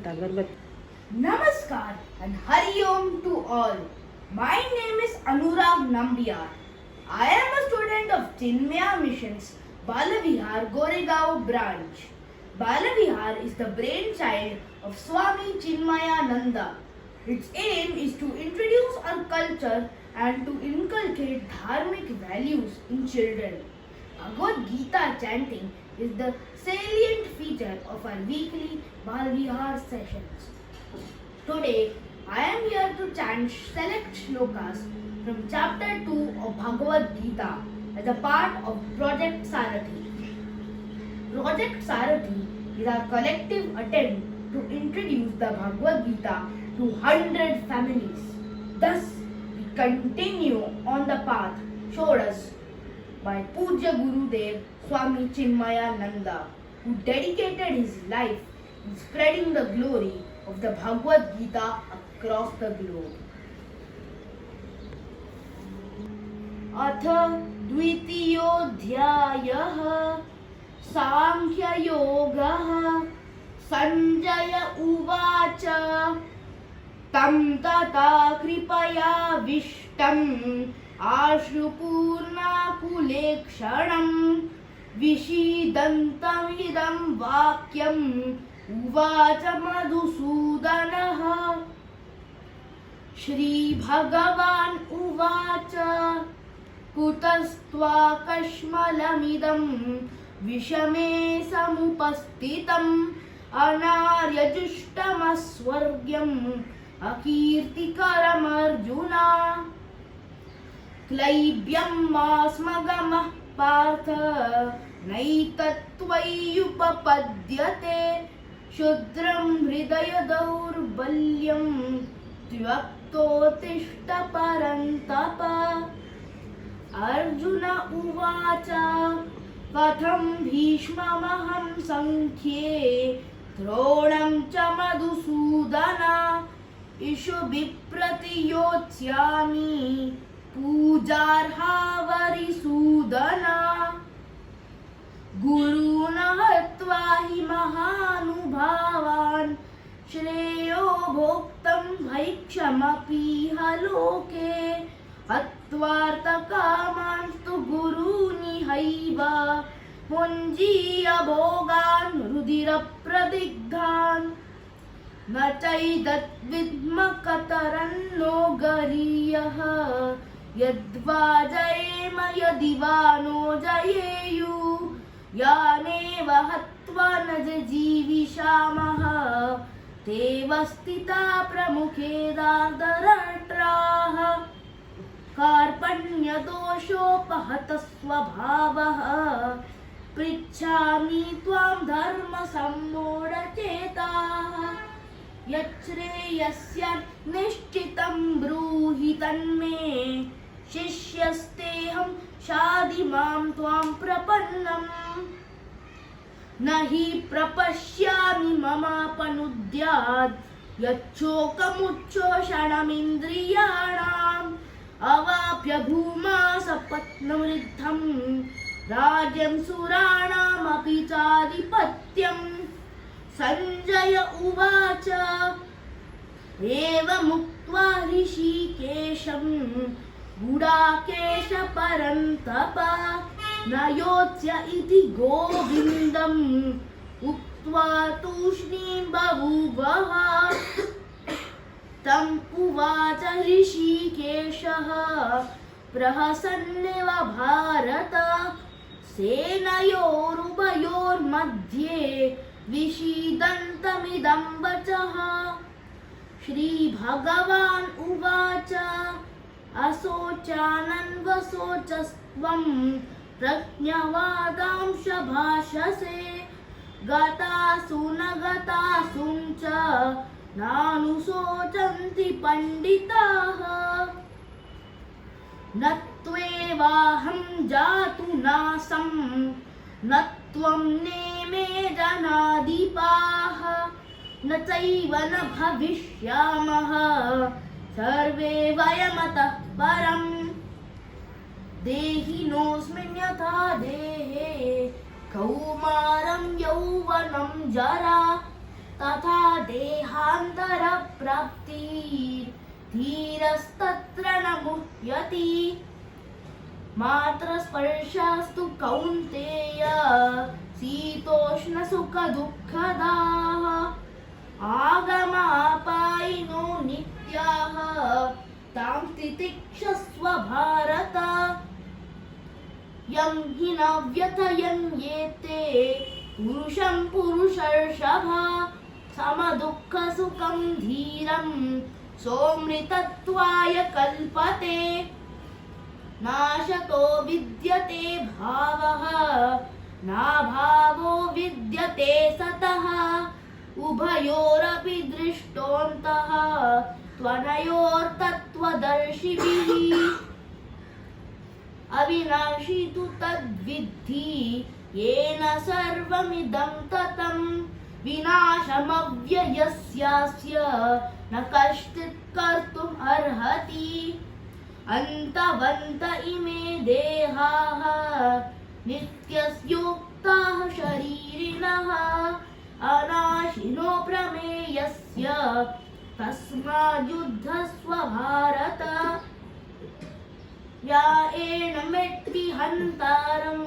Namaskar and Hari Om to all. My name is Anurag Nambiar. I am a student of Chinmaya Mission's Balavihar Goregaon branch. Balavihar is the brainchild of Swami Chinmayananda. Its aim is to introduce our culture and to inculcate dharmic values in children. Bhagavad Geeta chanting is the salient feature of our weekly Balavihar sessions. Today, I am here to chant select shlokas from chapter 2 of Bhagavad Gita as a part of Project Saarathi. Project Saarathi is our collective attempt to introduce the Bhagavad Gita to 100 families. Thus, we continue on the path showed us by Pujya Gurudev Swami Chinmayananda, who dedicated his life in spreading the glory of the Bhagavad Gita across the globe. अथ द्वितीयोऽध्यायः सांख्ययोगः संजय उवाच तं तथा कृपयाविष्टम् आश्रुपूर्णाकुलेक्षणं विषीदन्तमिदं वाक्यम् उवाच मधुसूदनः श्रीभगवान् उवाच कुतस्त्वाकश्मलमिदं विषमे समुपस्थितम् अनार्यजुष्टमस्वर्ग्यम् अकीर्तिकरमर्जुन क्लैब्यं मास्मगमः पार्थ नैतत्त्वय्युपपद्यते क्षुद्रं हृदय दौर्बल्यं त्वक्तोत्तिष्ठ परन्तप अर्जुन उवाच कथं भीष्ममहं संख्ये द्रोणं च मधुसूदन इषुभिप्रतियोत्स्यामि पूजार्हा वरिसूदन गुरून् हत्वा हि महानुभावान् श्रेयो भोक्तुं भैक्षमपीह लोके हत्वार्थकामांस्तु गुरूनिहैव भुञ्जीय भोगान् रुधिरप्रदिग्धान् न चैदद्विद्म कतरन्नो गरीयः यद्वा जयेम यदि वा नो जयेयुः यानेव हत्वा न जीविषामः तेव स्थिता प्रमुखे दार्दराष्ट्राः कार्पण्यदोषोपहतस्वभावः पृच्छामि त्वां धर्मसम्मूढचेताः यच्छ्रेयस्य निश्चितं ब्रूहि तन्मे शिष्यस्तेऽहं शाधि मां त्वां प्रपन्नम् न हि प्रपश्यामि ममापनुद्यात् यच्छोकमुच्छोषणमिन्द्रियाणाम् अवाप्य भूमा सपत्नवृद्धं राज्यं सुराणामपि चाधिपत्यम् संजय उवाच एवमुक्त्वा ऋषिकेशं गुडाकेश परन्तप न योत्स्य इति गोविन्दम् उक्त्वा तूष्णीं बभूवः तं उवाच ऋषिकेशः प्रहसन्निव भारत सेनयोरुभयोर्मध्ये विषीदन्तमिदं वचः श्रीभगवान् उवाच अशोचानन्वशोचस्त्वं प्रज्ञवादांश भाषसे गतासु न गतासु च नानुशोचन्ति पण्डिताः न त्वेवाहं जातु नासं न त्वं नेमे जनाधिपाः न चैव न भविष्यामः सर्वे वयमतः परम् देहिनोऽस्मिन् यथा देहे कौमारं यौवनं जरा तथा देहान्तरप्राप्तिर् धीरस्तत्र न मुह्यति मात्रस्पर्शास्तु कौन्तेय शीतोष्णसुखदुःखदाः आगमापायिनो नित्याः तां तितिक्षस्व भारत यं हि न व्यथयन्येते पुरुषं पुरुषर्षभ समदुःखसुखं धीरं सोऽमृतत्वाय कल्पते नाशतो विद्यते भावः नाभावो विद्यते सतः उभयोरपि दृष्टोऽन्तः त्वनयोर्तत्त्वदर्शिभिः अविनाशी तु तद्विद्धि येन सर्वमिदं ततं विनाशमव्ययस्यास्य न कश्चित् कर्तुम् अर्हति अन्तवन्त इमे देहाः नित्यस्योक्ताः शरीरिणः अनाशिनो प्रमेयस्य तस्माद्युद्धस्व भारत या एनमेत्ति हन्तारं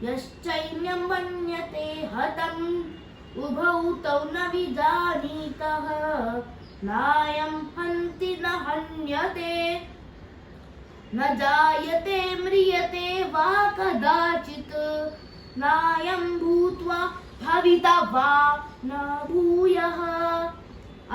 यश्चैन्यं मन्यते हतम् उभौ तौ न विजानीतः नायं हन्ति न हन्यते न जायते म्रियते वा कदाचित् नायं भूत्वा भविता वा न भूयः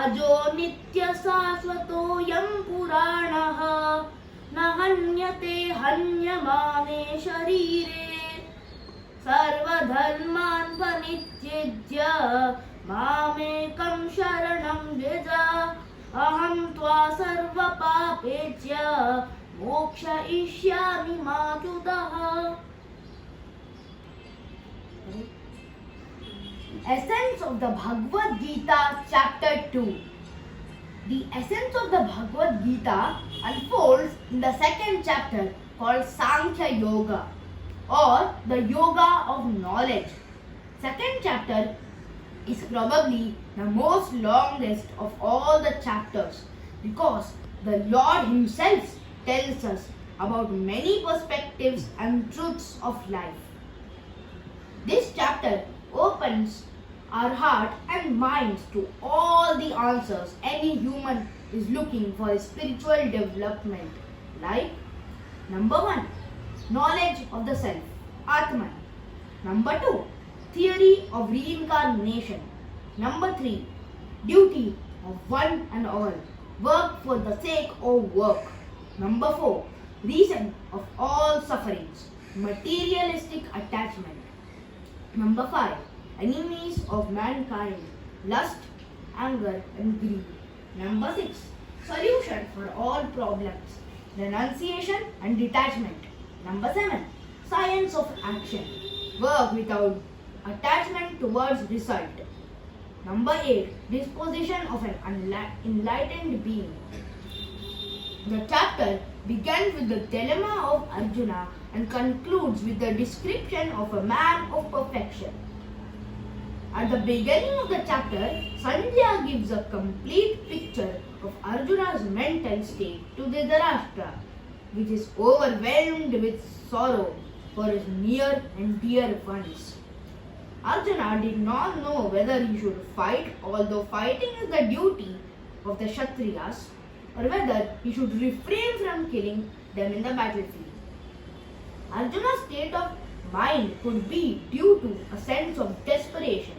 अजो नित्यशाश्वतोऽयं पुराणः न हन्यते हन्यमाने शरीरे सर्वधर्मान् परित्यज्य मामेकं शरणं व्रज अहं त्वा सर्वपापेभ्य मोक्षयिष्यामि मा चुतः. Essence of the Bhagavad Gita, Chapter 2. The essence of the Bhagavad Gita unfolds in the second chapter called Sankhya Yoga, or the Yoga of Knowledge. Second chapter is probably the most longest of all the chapters because the Lord Himself tells us about many perspectives and truths of life. This chapter opens our heart and minds to all the answers any human is looking for a spiritual development, like number 1, knowledge of the self, Atman. Number 2, theory of reincarnation. Number 3, duty of one and all, work for the sake of work. Number 4, reason of all sufferings, materialistic attachment. Number 5, enemies of mankind, lust, anger and greed. Number 6, solution for all problems, renunciation and detachment. Number 7, science of action, work without attachment towards result. Number 8, disposition of an enlightened being. The chapter begins with the dilemma of Arjuna and concludes with the description of a man of perfection. At the beginning of the chapter, Sanjaya gives a complete picture of Arjuna's mental state to Dhritarashtra, which is overwhelmed with sorrow for his near and dear ones. Arjuna did not know whether he should fight, although fighting is the duty of the Kshatriyas, or whether he should refrain from killing them in the battlefield. Arjuna's state of mind could be due to a sense of desperation.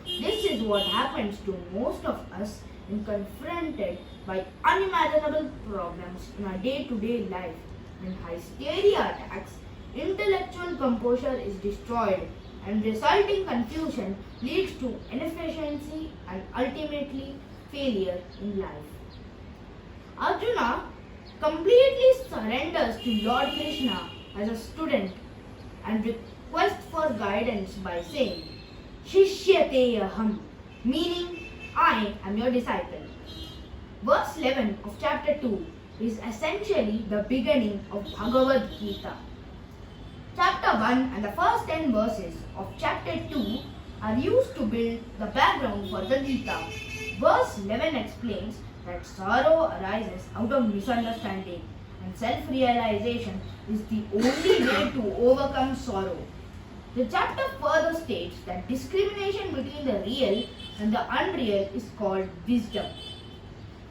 This is what happens to most of us when confronted by unimaginable problems in our day-to-day life. When hysteria attacks, intellectual composure is destroyed and resulting confusion leads to inefficiency and ultimately failure in life. Arjuna completely surrenders to Lord Krishna as a student and requests for guidance by saying, Shishyate aham, meaning I am your disciple. Verse 11 of chapter 2 is essentially the beginning of Bhagavad Gita. Chapter 1 and the first 10 verses of chapter 2 are used to build the background for the Geeta. Verse 11 explains that sorrow arises out of misunderstanding and self-realization is the only way to overcome sorrow. The chapter further states that discrimination between the real and the unreal is called wisdom.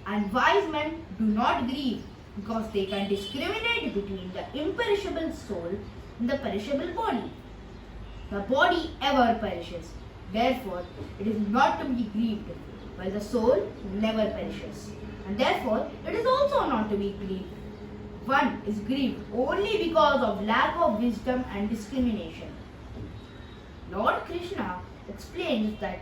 And wise men do not grieve because they can discriminate between the imperishable soul and the perishable body. The body ever perishes, therefore it is not to be grieved, while the soul never perishes, and therefore it is also not to be grieved. One is grieved only because of lack of wisdom and discrimination. Lord Krishna explains that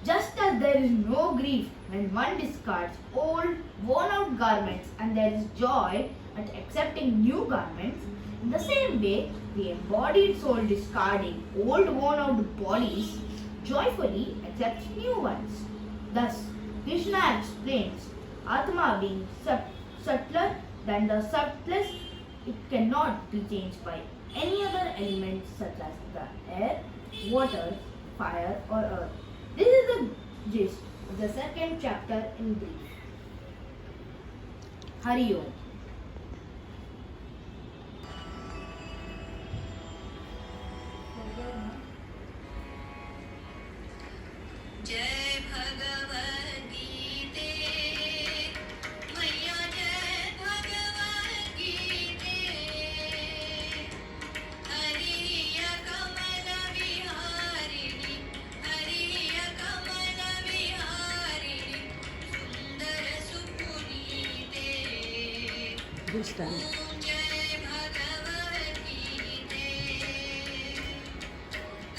just as there is no grief when one discards old, worn-out garments and there is joy at accepting new garments, in the same way, the embodied soul discarding old, worn-out bodies joyfully accepts new ones. Thus, Krishna explains Atma being subtler than the subtlest, it cannot be changed by any other element such as the air, water, fire or earth. This is the gist of the second chapter in brief. Hari Om. जय भगवद गीते मैया जय भगवद गीते हरिय कमल विहारिणी हरिय कमल विहारिणी सुंदर सुपुनीते ओम जय भगवद गीते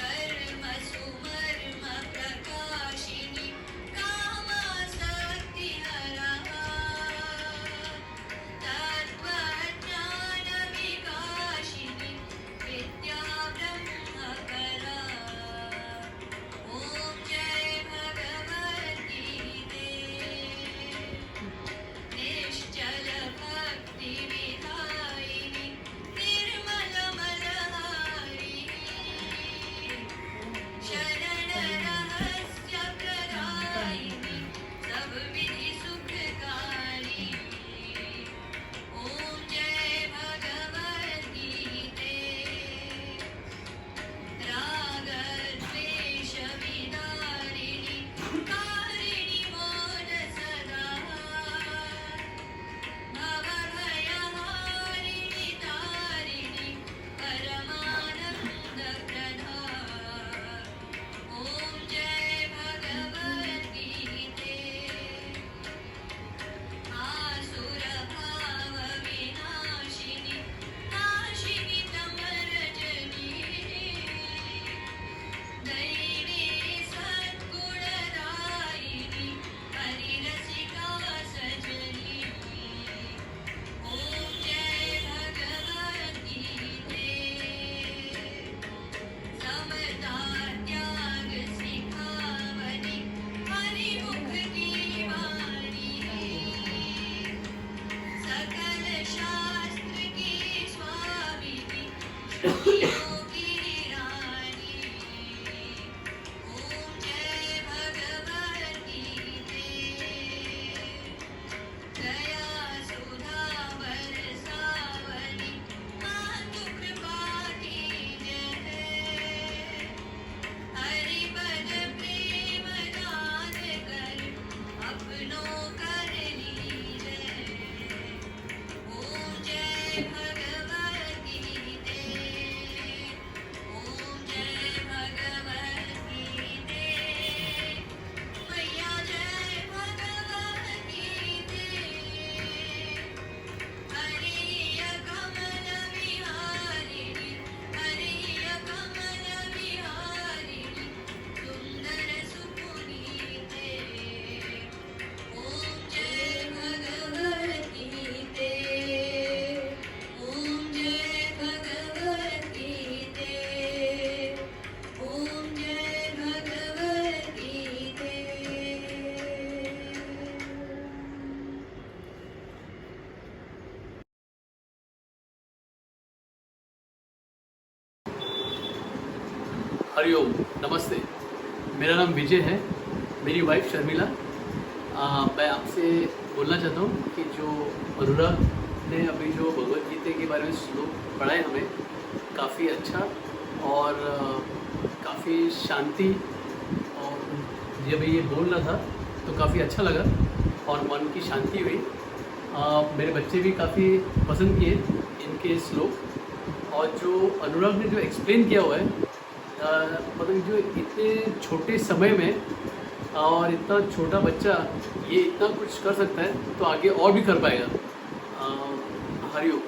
कर्म सुमर्म प्रकाशिनी कामासक्ति हरा तत्त्वज्ञान विकाशिनी विद्या ब्रह्मकरा ओम जय भगवद गीते निश्चल भक्ति विधायिनी निर्मल मलहारी शरण रहस्य प्रदायिनी सब विधि सुखकारी ओम जय भगवद गीते राग द्वेष विदारिणी कारिणी मोद सदा भवभयहारिणि तारिणि परमानन्द प्रदा ॐ जय भगवद गीते आसुर भाव विनाशिनि नाशिनि तमरजनी दैवी सद्गुणदायिनि हरिरसिका सजनी ओम जय भगवद गीते समता त्याग सिखावनी हरिमुख की वाणी सकल शास्त्र की स्वामिनी श्रुतियों की रानी ओम जय भगवद गीते दया सुधा बरसावनी मातु कृपा कीजय हरि पद प्रेम दान कर अपनों कर लीजय ओम जय भगवद गीते ओम जय भगवद गीते मैया जय भगवद गीते हरिय कमल विहारिणी हरिय कमल विहारिणी सुंदर सुपुनीते ओम जय भगवद गीते ओम जय भगवद गीते ओम जय भगवद गीते हरिओम नमस्ते। मेरा नाम विजय है, मेरी वाइफ शर्मिला। मैं आपसे बोलना चाहता हूँ कि जो अनुराग ने अभी जो भगवद गीता के बारे में श्लोक पढ़ाए हमें, काफ़ी अच्छा और काफ़ी शांति, और जब ये बोल रहा था तो काफ़ी अच्छा लगा और मन की शांति हुई। मेरे बच्चे भी काफ़ी पसंद किए इनके श्लोक, और जो अनुराग ने जो एक्सप्लेन किया हुआ है, मतलब जो इतने छोटे समय में और इतना छोटा बच्चा ये इतना कुछ कर सकता है तो आगे और भी कर पाएगा। हरिओम।